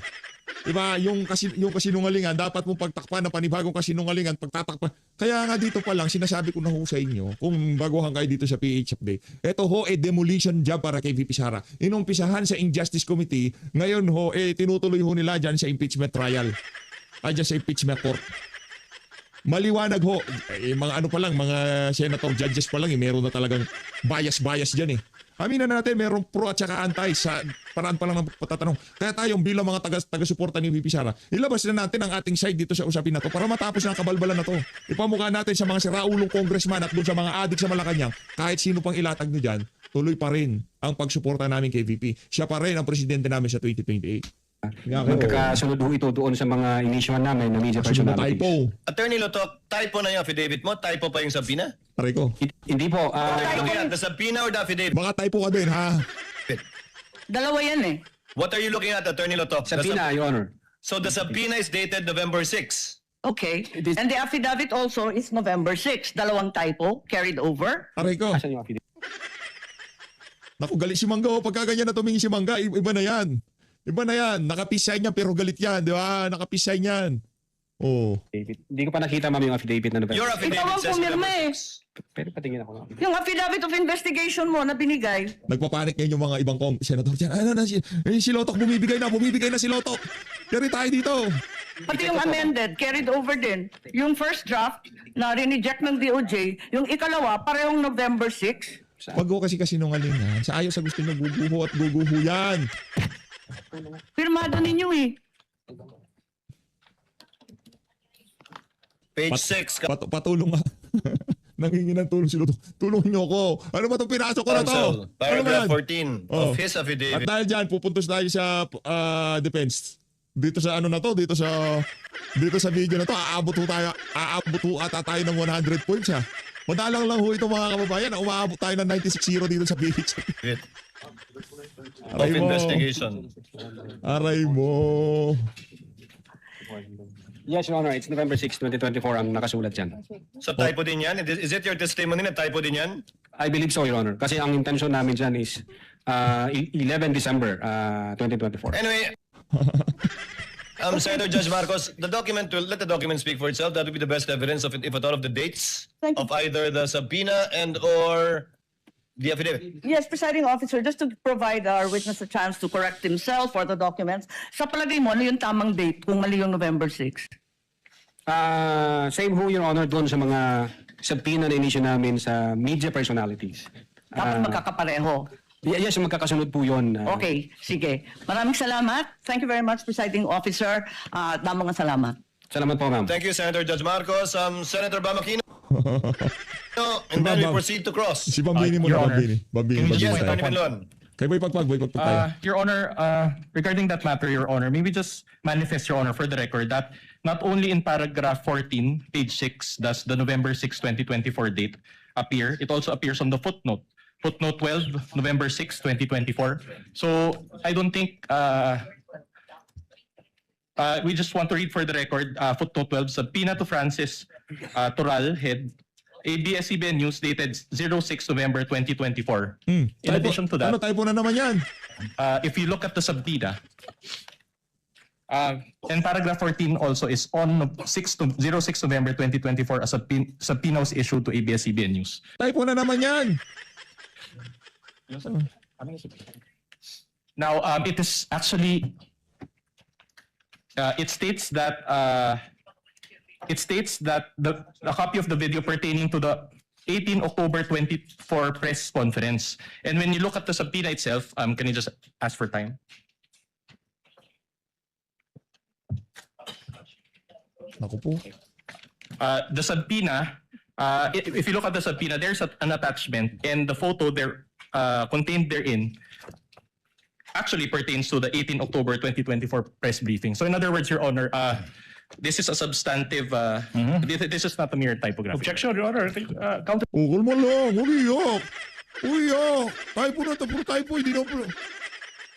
Diba, yung kasinungalingan, dapat mong pagtakpan ng panibagong kasinungalingan, pagtatakpan. Kaya nga dito pa lang, sinasabi ko na ho sa inyo, kung baguhan kayo dito sa PH Update, ito ho, demolition job para kay VP Sara. Inumpisahan sa Injustice Committee, ngayon ho, tinutuloy ho nila dyan sa impeachment trial. Dyan sa impeachment court. Maliwanag ho, mga ano pa lang, mga senator judges pa lang, meron na talagang bias dyan eh. Aminin natin, merong pro at saka anti sa paraan pa lang ng patatanong. Kaya tayong bilang mga taga-suporta ni VP Sara, ilabas na natin ang ating side dito sa usapin na to para matapos na ang kabalbalan na to. Ipamukha natin sa mga siraulong congressman at doon sa mga adik sa Malacanang, kahit sino pang ilatag nyo dyan, tuloy pa rin ang pagsuporta namin kay VP. Siya pa rin ang presidente namin sa 2028. Magkakasunod ho ito doon sa mga inisyohan namin na media Kasunod na personalities. typo. Attorney Lotok, typo na yung affidavit mo? Typo pa yung subpoena? Pare ko. Hindi po. Attorney Lotok, the subpoena or the affidavit? Baka typo ka din, ha? Dalawa yan eh. What are you looking at, Attorney Lotok? Subpoena, Your Honor. So the subpoena is dated November 6. Okay. It is- And the affidavit also is November 6. Dalawang typo carried over. Aray ko. Asan yung affidavit? Naku, galit si Mangga. Oh. Pagka ganyan na tumingin si Mangga, iba na yan. Iba na yan. Nakapisay niya pero galit yan. Di ba? Nakapisay niyan. Oh. Hindi ko pa nakita, ma'am, yung affidavit na November. Your Ikaw affidavit ang says pumirma November eh. 6. Pero patingin ako. Yung affidavit of investigation mo na binigay. Nagpapanik ngayon yung mga ibang senator dyan. Ano na si Lotok bumibigay na si Lotok. Kaya tayo dito. Pati yung amended, carried over din. Yung first draft na rineject ng DOJ, yung ikalawa, parehong November 6. Wag ko kasi sinungalingan. Sa ayaw sa gusto niyo guguho at guguho yan. Pirmado ninyo eh. Page 6. Patulong nga. Nangingi ng tulong si Lotok. Tulungan niyo ako. Ano ba itong pinasok ko na to? Counsel, Ano ba paragraph yan? 14 of his At affidavit. dahil dyan, pupuntos tayo sa defense. Dito sa ano na to, dito sa video na to, aabot ho ata tayo ng 100 points ha. Madalang lang ho ito mga kababayan, umaabot tayo ng 96-0 dito sa PH. Of investigation. Aray mo. Yes, Your Honor. It's November 6, 2024 ang nakasulat dyan. So typo din yan? Is it your testimony na typo din yan? I believe so, Your Honor. Kasi ang intention namin dyan is 11 December 2024. Anyway, Senator Judge Marcos, let the document speak for itself. That would be the best evidence of it, if at all, of the dates Thank you. of either the subpoena and or the affidavit. Yes, presiding officer, just to provide our witness a chance to correct himself for the documents, sa palagay mo, ano yung tamang date kung mali yung November 6? Same ho, Your Honor, doon sa mga subpoena na inisyu namin sa media personalities. Dapat magkakapareho. Yes, magkakasunod po yun. Okay, sige. Maraming salamat. Thank you very much, presiding officer. Damang salamat. Salamat po, ma'am. Thank you, Senator Judge Marcos. Senator Bamakino. And then we proceed to cross. Si Bambini mo Your na, Honor. Bambini. Yes, tayo. Attorney Pinlon. Kay Boy Pagpag tayo. Your Honor, regarding that matter, Your Honor, maybe just manifest, Your Honor, for the record that not only in paragraph 14, page 6, does the November 6, 2024 date appear, it also appears on the footnote. Footnote 12, November 6, 2024. So I don't think we just want to read for the record footnote 12, subpoena to Francis Toral, head, ABS-CBN News dated 06 November 2024. In addition to that, Ano typo na naman yan? if you look at the subpoena, and paragraph 14 also is on 06 November 2024, a subpoena was issued to ABS-CBN News. Typo na naman yan. Now, it is actually, it states that a copy of the video pertaining to the 18 October 24 press conference. And when you look at the subpoena itself, can you just ask for time? Naku po. The subpoena, if you look at the subpoena, there's an attachment, and the photo there contained therein actually pertains to the 18 October 2024 press briefing. So in other words, Your Honor, this is a substantive, this is not a mere typography. Objection, Your Honor. Ukol mo lang. Umiyak. Umiyak. Typo na to. Puro typo. Hindi na po.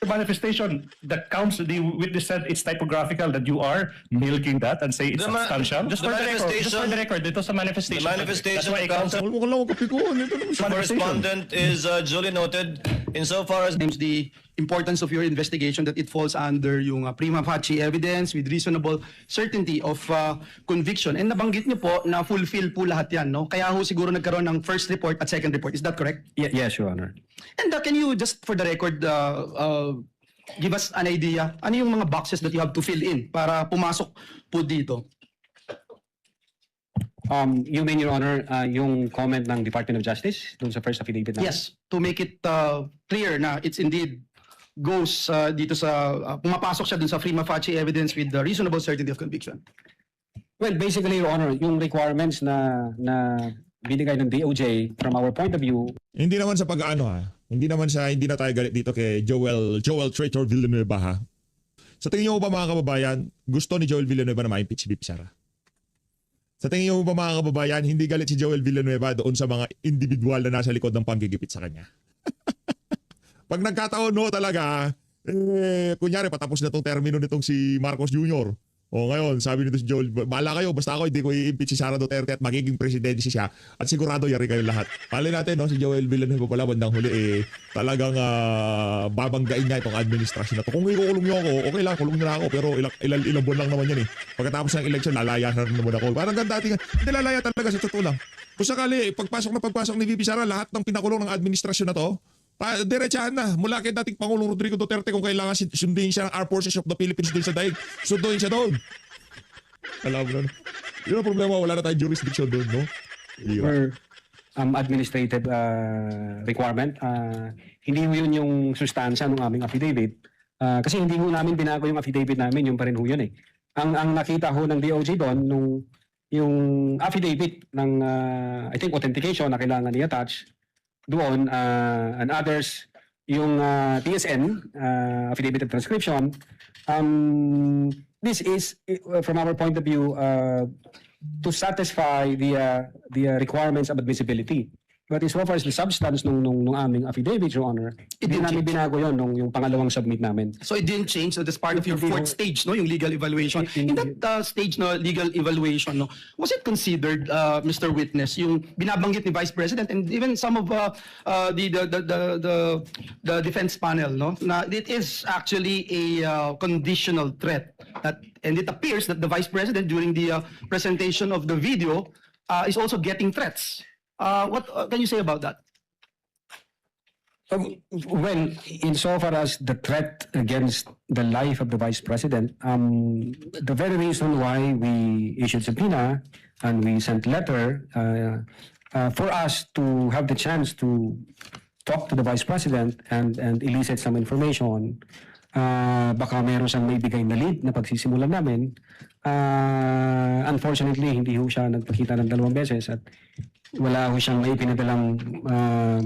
Manifestation that counts, the witness said it's typographical, that you are milking that and say it's The ma- substantial. the Just for the record, ito sa manifestation. The manifestation That's why it of counts. counsel Wala mo ka lang ang kapikuan. Ito naman siya. correspondent is duly noted insofar as the importance of your investigation that it falls under yung prima facie evidence with reasonable certainty of conviction. And nabanggit niyo po na fulfill po lahat yan, no? Kaya ho siguro nagkaroon ng first report at second report. Is that correct? Yes, Your Honor. And can you just for the record give us an idea, ano yung mga boxes that you have to fill in para pumasok po dito? You mean, Your Honor, yung comment ng Department of Justice dun sa first affidavit namin? Yes, to make it clear na it's indeed goes dito sa pumapasok siya dun sa prima facie evidence with the reasonable certainty of conviction. Well, basically, Your Honor, yung requirements na binigay ng DOJ from our point of view. Hindi naman sa pag-ano ha. Hindi na tayo galit dito kay Joel Traitor Villanueva ha. Sa tingin niyo ba mga kababayan, gusto ni Joel Villanueva na ma-impeach si VP Sara? Sa tingin niyo ba mga kababayan, hindi galit si Joel Villanueva doon sa mga individual na nasa likod ng panggigipit sa kanya? Pag nagkataon no talaga, Kunyari, patapos na tong termino nitong si Marcos Jr. O ngayon, sabi nito si Joel, bahala kayo, basta ako hindi ko i-impeach si Sara Duterte at magiging presidente siya at sigurado yari kayo lahat. Pali natin, no, si Joel Villanueva pala bandang huli, talagang babanggain niya itong administrasyon na to. Kung ikukulong niyo ako, okay lang, kulong niyo na ako, pero ilang buwan lang naman yan eh. Pagkatapos ng election, lalaya na rin naman ako. Parang ganda ating, hindi lalaya talaga sa totoo lang. Kung sakali, pagpasok ni VP Sara, lahat ng pinakulong ng administrasyon na to, diretsahan na. Mula kay dating Pangulong Rodrigo Duterte kung kailangan sundin siya ng Armed Forces of the Philippines doon sa daig. Sunduin siya doon. Alam mo na. Yun ang problema. Wala na tayong jurisdiction doon, no? For administrative requirement, hindi ho yun yung sustansya ng aming affidavit. Kasi hindi ho namin binago yung affidavit namin, yung pa rin ho yun eh. Ang nakita ho ng DOJ doon, yung affidavit ng, I think, authentication na kailangan i-attach, doon and others yung TSN affidavit of transcription, this is from our point of view to satisfy the requirements of admissibility. But as far as the substance nung aming affidavit, Your Honor, hindi namin binago yon nung yung pangalawang submit namin. So it didn't change. So that's part of your fourth stage, no, yung legal evaluation. In that stage, no, legal evaluation, no, was it considered, Mr. Witness, yung binabanggit ni Vice President and even some of the defense panel, no, na it is actually a conditional threat, and it appears that the Vice President during the presentation of the video is also getting threats. What can you say about that? Well, insofar as the threat against the life of the Vice President, the very reason why we issued subpoena and we sent letter for us to have the chance to talk to the Vice President and elicit some information, baka meron siyang may bigay na lead na pagsisimulan namin. Unfortunately, hindi ho siya nagpakita ng 2 beses at wala ho siyang may pinadalang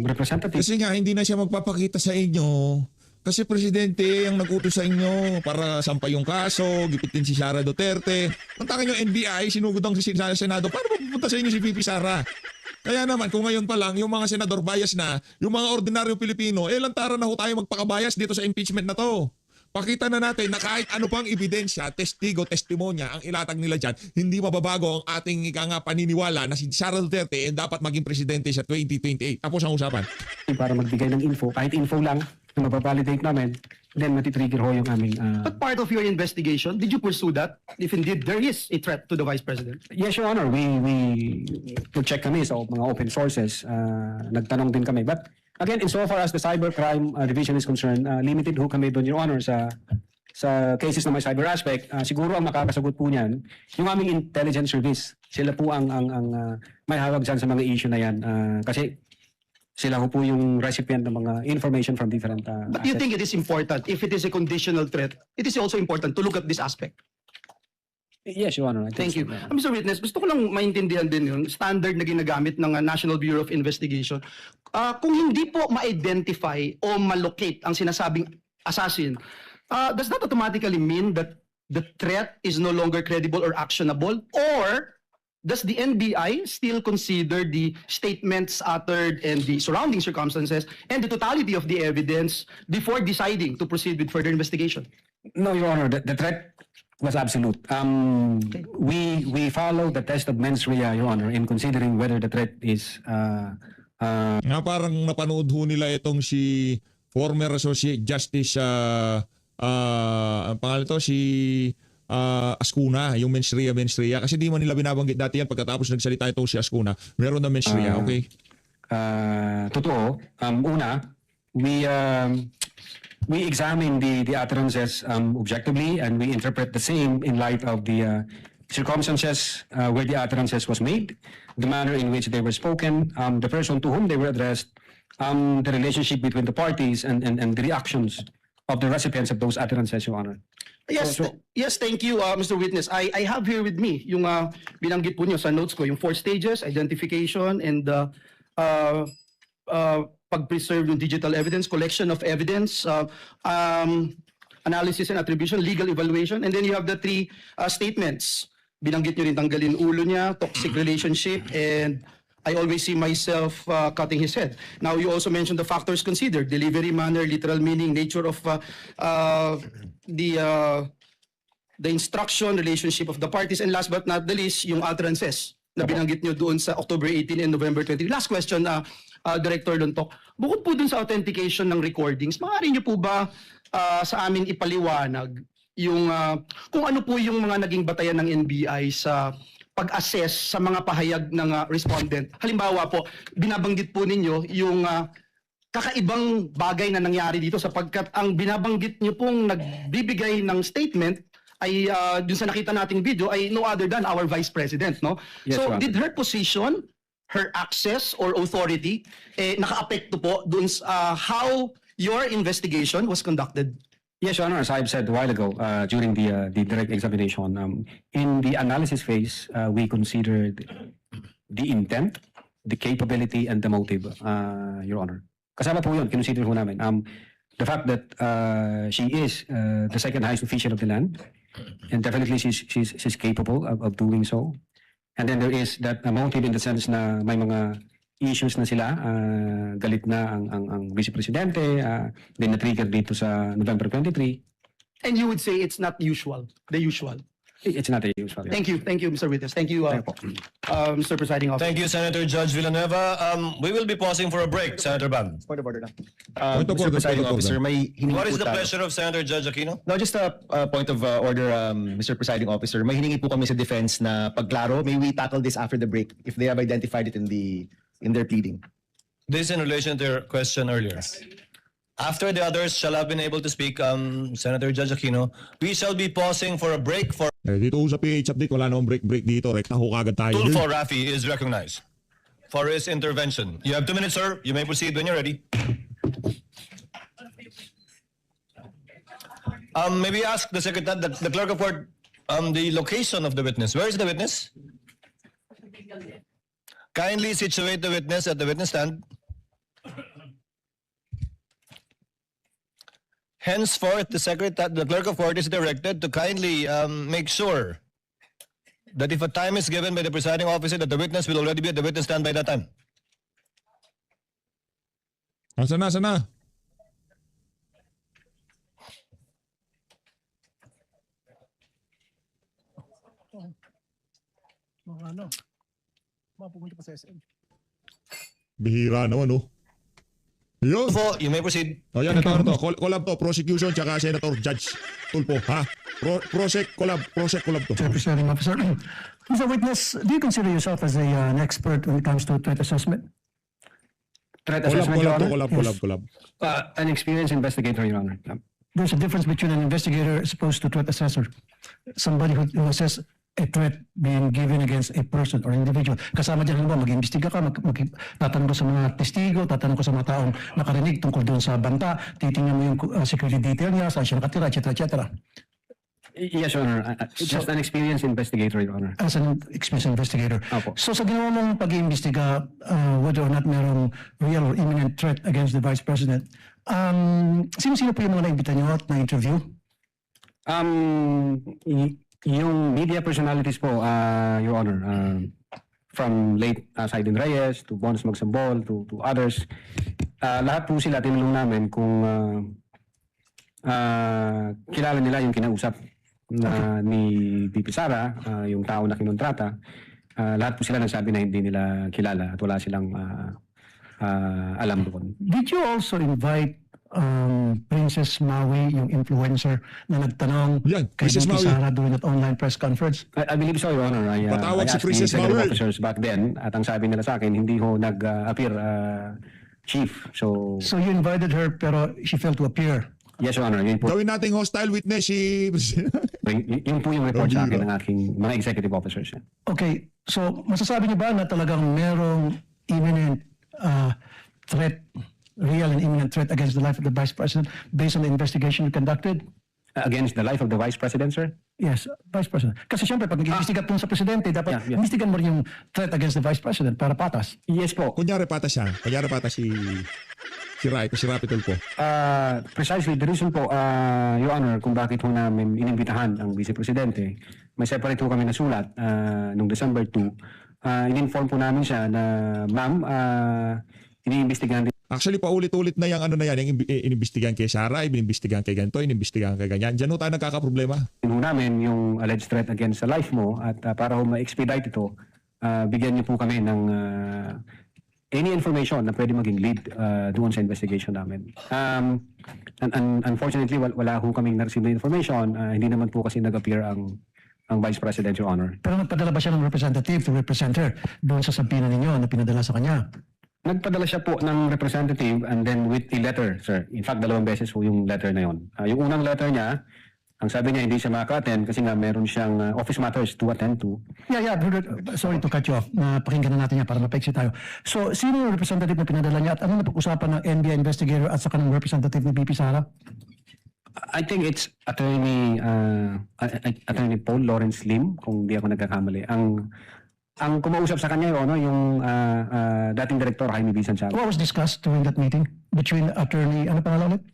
representative. Kasi nga, hindi na siya magpapakita sa inyo. Kasi presidente ang nag-utos sa inyo para sampay yung kaso, gipitin si Sara Duterte. Puntakan yung NBI, sinugod ang Senado para pupunta sa inyo si VP Sara. Kaya naman, kung ngayon pa lang, yung mga senador bias na, yung mga ordinaryong Pilipino, lantaran na ho tayo magpakabias dito sa impeachment na to. Pakita na natin na kahit ano pang ebidensya, testigo, testimonya ang ilatag nila dyan, hindi mababago ang ating paniniwala na si Sara Duterte dapat maging presidente sa 2028. Tapos ang usapan. Para magbigay ng info, kahit info lang na mapavalidate namin, then matitrigger ho yung aming... But part of your investigation, did you pursue that? If indeed there is a threat to the Vice President? Yes, Your Honor. We check kami sa mga open sources. Nagtanong din kami. But again, insofar as the cybercrime division is concerned, limited ho kami doon, Your Honor, sa cases na may cyber aspect. Siguro ang makakasagot po niyan, yung aming intelligence service. Sila po ang may hawag dyan sa mga issue na yan. Kasi sila ho po yung recipient ng mga information from different But do you think it is important, if it is a conditional threat, it is also important to look at this aspect? Yes, Your Honor. Thank you. Mr. Witness, gusto ko lang maintindihan din yung standard na ginagamit ng National Bureau of Investigation. Kung hindi po ma-identify o ma-locate ang sinasabing assassin, does that automatically mean that the threat is no longer credible or actionable? Or does the NBI still consider the statements uttered and the surrounding circumstances and the totality of the evidence before deciding to proceed with further investigation? No, Your Honor. The threat was absolute. We follow the test of mens rea, Your Honor, in considering whether the threat is... Nga parang napanood ho nila itong si former Associate Justice, ang pangalan to, si Ascuna, yung mens rea. Kasi di man nila binabanggit dati yan pagkatapos nagsalita itong si Ascuna. Meron na mens rea, okay? Totoo. Una, we examine the utterances objectively and we interpret the same in light of the circumstances where the utterances was made, the manner in which they were spoken, the person to whom they were addressed, the relationship between the parties and the reactions of the recipients of those utterances, Your Honor. Yes, yes, thank you, Mr. Witness. I have here with me yung binanggit po niyo sa notes ko, yung 4 stages, identification and pag-preserve yung digital evidence, collection of evidence, analysis and attribution, legal evaluation, and then you have the 3 statements. Binanggit nyo rin tanggalin ulo niya, toxic relationship, and I always see myself cutting his head. Now, you also mentioned the factors considered: delivery manner, literal meaning, nature of the instruction, relationship of the parties, and last but not the least, yung utterances na binanggit nyo doon sa October 18 and November 20. Last question, Director Luntok. Bukod po dun sa authentication ng recordings, maaari nyo po ba sa amin ipaliwanag yung kung ano po yung mga naging batayan ng NBI sa pag-assess sa mga pahayag ng respondent? Halimbawa po, binabanggit po ninyo yung kakaibang bagay na nangyari dito sapagkat ang binabanggit nyo pong nagbibigay ng statement ay dun sa nakita nating video ay no other than our Vice President, no? Yes, So, Your Honor. did her position, her access or authority naka-apekto po dun sa how your investigation was conducted? Yes, Your Honor, as I've said a while ago during the direct examination, in the analysis phase, we considered the intent, the capability, and the motive, Your Honor. Kasama po yun, kinonsider po namin. The fact that she is the second highest official of the land, and definitely she's capable of doing so. And then there is that motive in the sense na may mga issues na sila, galit na ang Vice Presidente, then na-trigger dito sa November 23. And you would say it's not usual, the usual. It's not a usual. Thank you, Mr. Witness. Thank you, Mr. Presiding Officer. Thank you, Senator Judge Villanueva. We will be pausing for a break, Senator Bang. Point of order lang. Point of Mr. order, Presiding point of Officer, order. may hiningi What is po the tayo. pleasure of Senator Judge Aquino? No, just a point of order, Mr. Presiding Officer. May hiningi po kami sa defense na pagklaro. May we tackle this after the break if they have identified it in their pleading? This in relation to your question earlier. After the others shall have been able to speak, Senator Judge Aquino, we shall be pausing for a break for Dito sa PH update, wala namang break dito. Rekta ho kagad tayo. Tulfo Rafi is recognized for his intervention. You have 2 minutes, sir. You may proceed when you're ready. Maybe ask the secretary, the clerk of court, the location of the witness. Where is the witness? Kindly situate the witness at the witness stand. Henceforth, the clerk of court is directed to kindly make sure that if a time is given by the presiding officer, that the witness will already be at the witness stand by that time. Asa na? Bihira naman, oh. Yun. Tulfo, you may proceed. O yan, ito. Collab to. Prosecution tsaka Senator Judge Tulfo. Ha? Prosec collab to. Mr. Presiding Officer. Mr. Witness, do you consider yourself as an expert when it comes to threat assessment? Threat assessment, Your Honor? Collab. An experienced investigator, Your Honor. There's a difference between an investigator as opposed to threat assessor. Somebody who assess a threat being given against a person or individual. Kasama dyan, halimbawa, mag-imbestiga ka, tatanong ka sa mga testigo, tatanong ka sa mga taong nakarinig tungkol doon sa banta, titingnan mo yung security detail niya, saan siya nakatira, etc. Yes, Your Honor. Just an experienced investigator, Your Honor. As an experienced investigator. Opo. So sa ginawa mong pag-iimbestiga, whether or not merong real or imminent threat against the Vice President, sino-sino po yung mga naimbita nyo at na-interview? Yung media personalities po, Your Honor, from late Saiden Reyes to Bons Magsambol to others, lahat po sila tinanong namin kung kilala nila yung kinausap ni VP Sara, yung tao na kinontrata. Lahat po sila nagsabi na hindi nila kilala at wala silang alam doon. Did you also invite Princess Maui, yung influencer na nagtanong Yan, kay Princess VP Maui. Sara during that online press conference? I believe so, Your Honor. Patawag I si asked Princess the executive Maui. officers back then at ang sabi nila sa akin, hindi ho nag-appear chief. So, So you invited her pero she failed to appear. yes, Your Honor. Yun po, Gawin nating hostile witness si... yun po yung report sa akin ng aking mga executive officers. Okay, so masasabi niyo ba na talagang merong imminent threat, real and imminent threat against the life of the Vice President based on the investigation you conducted? Against the life of the Vice President, sir? Yes, Vice President. Kasi syempre, pag nag-iimbestiga po sa Presidente, dapat Yeah. imbestigan mo rin yung threat against the Vice President para patas. Yes po. Kunyari pata siya. Kunyari pata si Rapi Tulfo. Precisely the reason po, Your Honor, kung bakit ho namin inimbitahan ang Vice Presidente, may separate ho kami nasulat noong December 2 in-inform po namin siya na, ma'am, iniimbestigahan Actually, paulit-ulit na yung ano na yan, yung inimbestigahan kay Sara, inimbestigahan kay ganito, inimbestigahan kay ganyan. Diyan ho tayo nagkakaproblema. din namin yung alleged threat against sa life mo at para ma-expedite ito, bigyan niyo po kami ng any information na pwede maging lead doon sa investigation namin. Unfortunately, wala ho kaming na-receive na information. Hindi naman po kasi nag-appear ang Vice President, Your Honor. Pero nagpadala ba siya ng representative to represent her doon sa sampina ninyo na pinadala sa kanya? Nagpadala siya po ng representative and then with a letter, sir. In fact, 2 beses po yung letter na yon. Yung unang letter niya, ang sabi niya hindi siya makaka-attend kasi nga meron siyang office matters to attend to. Yeah, brother, sorry to cut you off. Napakinggan na natin yan para mapaiksi tayo. So, sino yung representative na pinadala niya at ano napag-usapan ng NBI investigator at saka ng representative ni VP Sara? I think it's Attorney Paul Lawrence Lim, kung di ako nagkakamali. Ang kumausap sa kanya yung dating Director Jaime B. Santiago. What was discussed during that meeting between Attorney, ano pangalan ulit?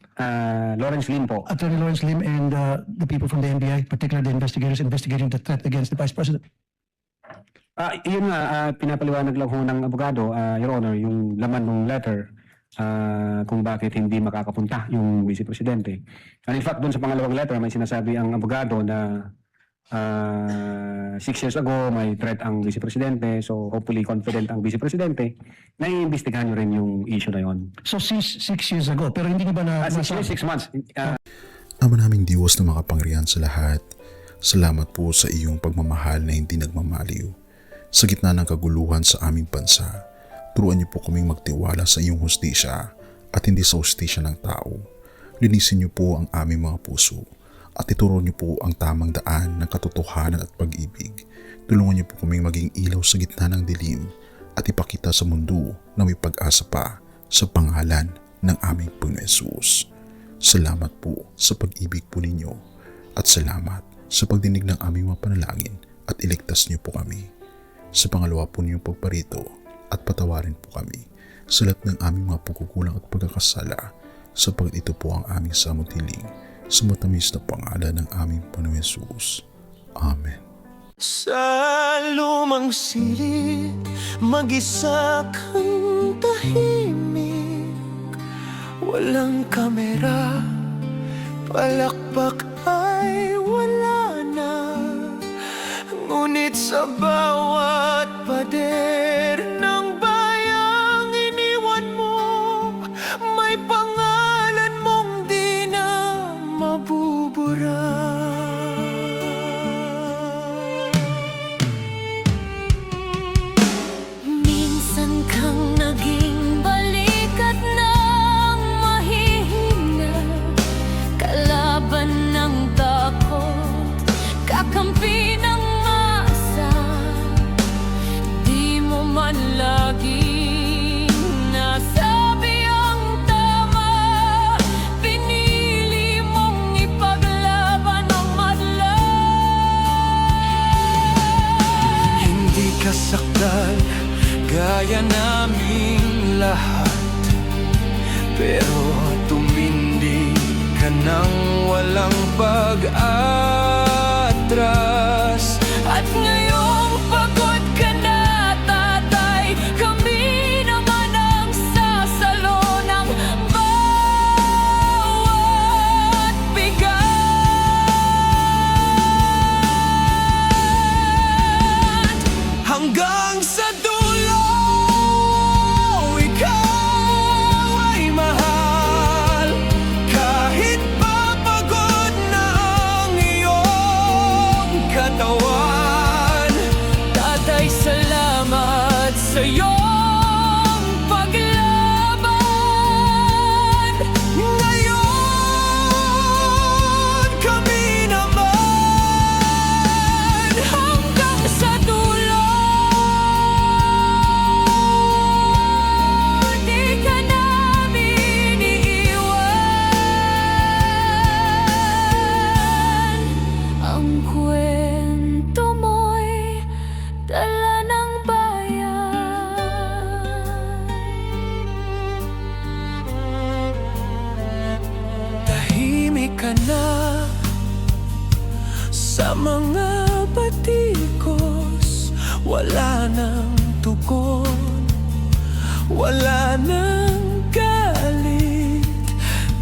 Lawrence Lim po. Attorney Lawrence Lim and the people from the NBI, particularly the investigators investigating the threat against the Vice President? Yun nga, pinapaliwanag lang ho ng abogado, Your Honor, yung laman ng letter kung bakit hindi makakapunta yung Vice Presidente. And in fact, doon sa pangalawang letter, may sinasabi ang abogado na 6 years ago, may threat ang Vice Presidente. So hopefully confident ang Vice Presidente na iimbestigahan nyo rin yung issue na yon. So 6 years ago, pero hindi niyo ba na... 6 years, 6 months. Ama naming Diyos na makapangyarihan sa lahat, salamat po sa iyong pagmamahal na hindi nagmamaliw. Sa gitna ng kaguluhan sa aming bansa, turuan niyo po kaming magtiwala sa iyong hustisya at hindi sa hustisya ng tao. Linisin niyo po ang aming mga puso at ituro niyo po ang tamang daan ng katotohanan at pag-ibig. Tulungan niyo po kaming maging ilaw sa gitna ng dilim at ipakita sa mundo na may pag-asa pa sa pangalan ng aming Panginoon Hesus. Salamat po sa pag-ibig po ninyo at salamat sa pagdinig ng aming mga panalangin at iligtas niyo po kami. Sa pangalawa po niyong pagparito at patawarin po kami sa lahat ng aming mga pagkukulang at pagkakasala sapagkat ito po ang aming samutiling sa matamis na pangalan ng aming Panginoon Hesus. Amen. Sa lumang silid, mag-isa kang tahimik. Walang kamera, palakpak ay wala na. Ngunit sa bawat pader ng bayang iniwan mo, may pangalan mong di na mabubura. Minsan kang naging balikat ng mahihina, kalaban ng takot, kakampi ng masa. Di mo man laging nasabi ang tama, pinili mong ipaglaban ang madla. Hindi ka sakdal gaya naming lahat, pero tumindi ka ng walang pag-atras. At ngayong pagod ka na, tatay, kami naman ang sasalo ng bawat bigat. Hanggang sa dulo, ikaw ay mahal. Kahit papagod na ang iyong katawan, tatay, salamat sa iyong paglaban. Ngayon, kami naman hanggang sa dulo. Di ka namin iiwan. Ang kwento mo'y dala ng bayan. Tahimik ka na sa mga batikos, wala nang tugon, wala nang galit,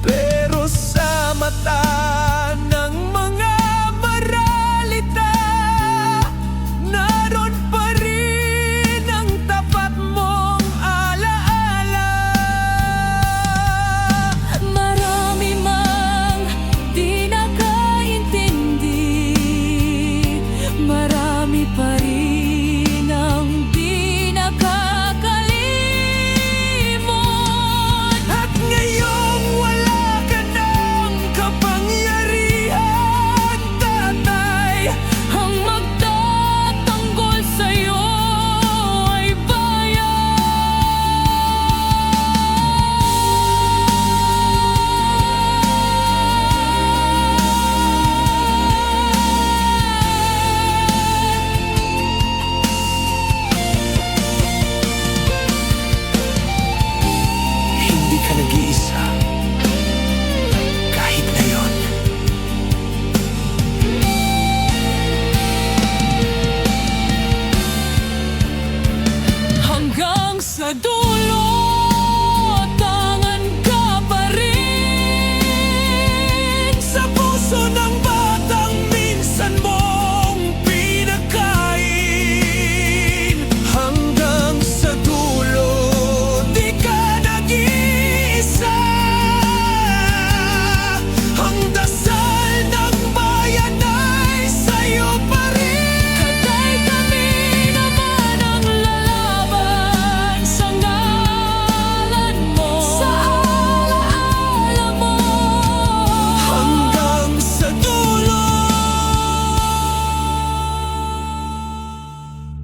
pero sa mata ng mga maralita, naroon pa rin ang tapat mong alaala. Marami mang di nakaintindi, marami pa rin ang di nakakalimot. At ngayong wala ka ng kapangyarihan, tatay, ang magtatanggol sa'yo ay hindi ka nag-iisa kahit ngayon. Hanggang sa dulo, tangan ka pa rin sa puso ng batang minsan mong pinagkain. Hanggang sa dulo, di ka nag-iisa. Ang dasal ng bayan ay sa'yo pa rin. Katay kami naman ang lalaban sa ngalan mo, sa alaala mo. Hanggang sa dulo,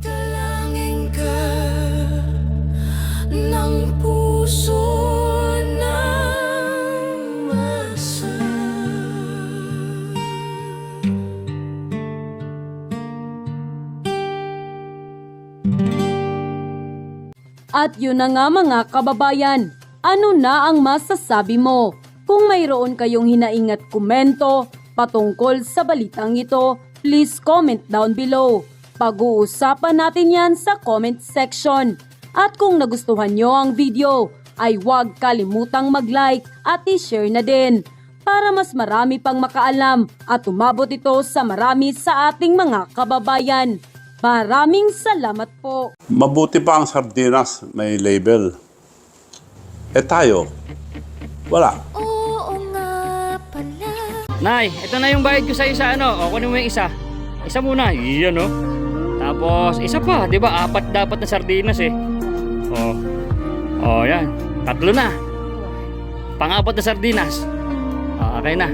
dalangin ka ng puso ng masa. At yun na nga mga kababayan, ano na ang masasabi mo? Kung mayroon kayong hinaing at komento patungkol sa balitang ito, please comment down below. Pag-uusapan natin yan sa comment section. At kung nagustuhan nyo ang video, ay huwag kalimutang mag-like at i-share na din para mas marami pang makaalam at umabot ito sa marami sa ating mga kababayan. Maraming salamat po. Mabuti pa ang sardinas, may label. Eh tayo, wala. Oo nga pala. Nay, ito na yung bayad ko sa isa, ano? O, kunin mo yung isa. Isa muna, iyan, no? Tapos, isa pa, di ba? 4 dapat na sardinas, eh. O, yan. 3 na. Pang-4 na sardinas. Okay na.